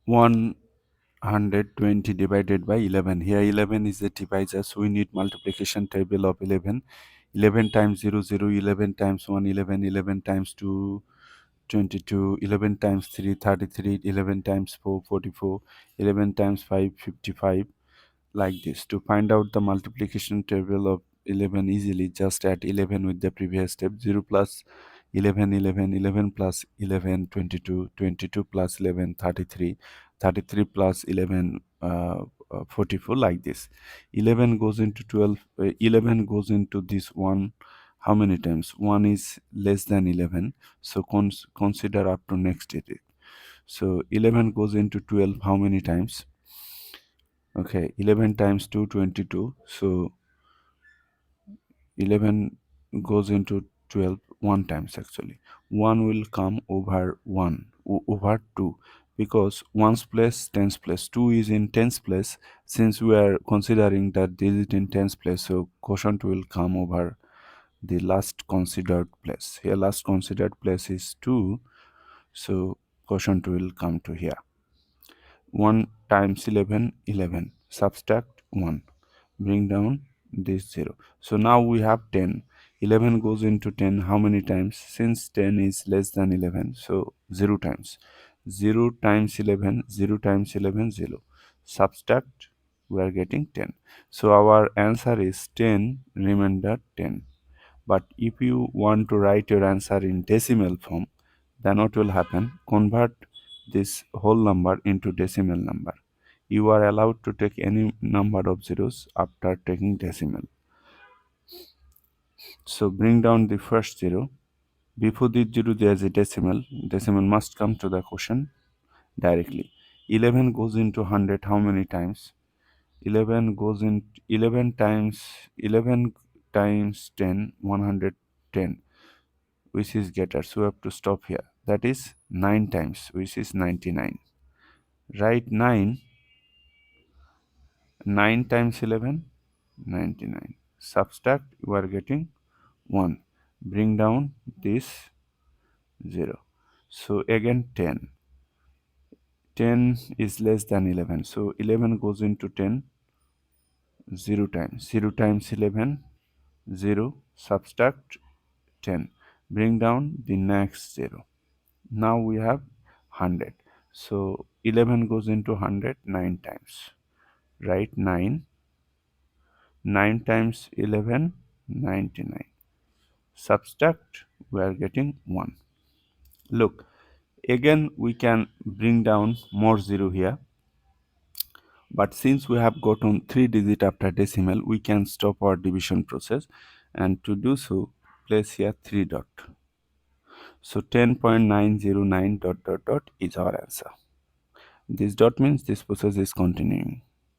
120 divided by 11. Here 11 is the divisor, so we need multiplication table of 11. 11 times 0, 0, 11 times 1, 11, 11 times 2, 22, 11 times 3, 33, 11 times 4, 44, 11 times 5, 55, like this. To find out the multiplication table of 11 easily, just add 11 with the previous step. 0 plus 11, 11, 11 plus 11, 22, 22 plus 11, 33, 33 plus 11, 44, like this. 11 goes into 12, 11 goes into this one how many times? 1 is less than 11, so consider up to next digit. So 11 goes into 12 how many times? Okay, 11 times 2, 22. So 11 goes into 12 one times actually. 1 will come over 1 over 2, because 1's place, 10's place. 2 is in 10's place. Since we are considering that this is in 10's place, so quotient will come over the last considered place. Here last considered place is 2, so quotient will come to here. 1 times 11, 11. Subtract 1. Bring down this 0. So now we have 10. 11 goes into 10 how many times? Since 10 is less than 11, so 0 times. 0 times 11, 0 times 11, 0. Subtract, we are getting 10. So our answer is 10 remainder 10. But if you want to write your answer in decimal form, then what will happen? Convert this whole number into decimal number. You are allowed to take any number of zeros after taking decimal. So bring down the first 0. Before the 0 there is a decimal. Decimal must come to the quotient directly. 11 goes into 100 how many times? 11 goes in 11 times 11 times 10, 110, which is getter, so we have to stop here. That is 9 times, which is 99. Write 9. 9 times 11, 99. Subtract, you are getting 1. Bring down this 0. So again 10. 10 is less than 11, so 11 goes into 10 0 times. 0 times 11, 0. Subtract 10. Bring down the next 0. Now we have 100. So 11 goes into 100 9 times. Write 9. 9 times 11, 99. Subtract, we are getting 1. Look, again we can bring down more 0 here. But since we have gotten 3 digit after decimal, we can stop our division process. And to do so, place here 3 dot. So 10.909 dot dot dot is our answer. This dot means this process is continuing.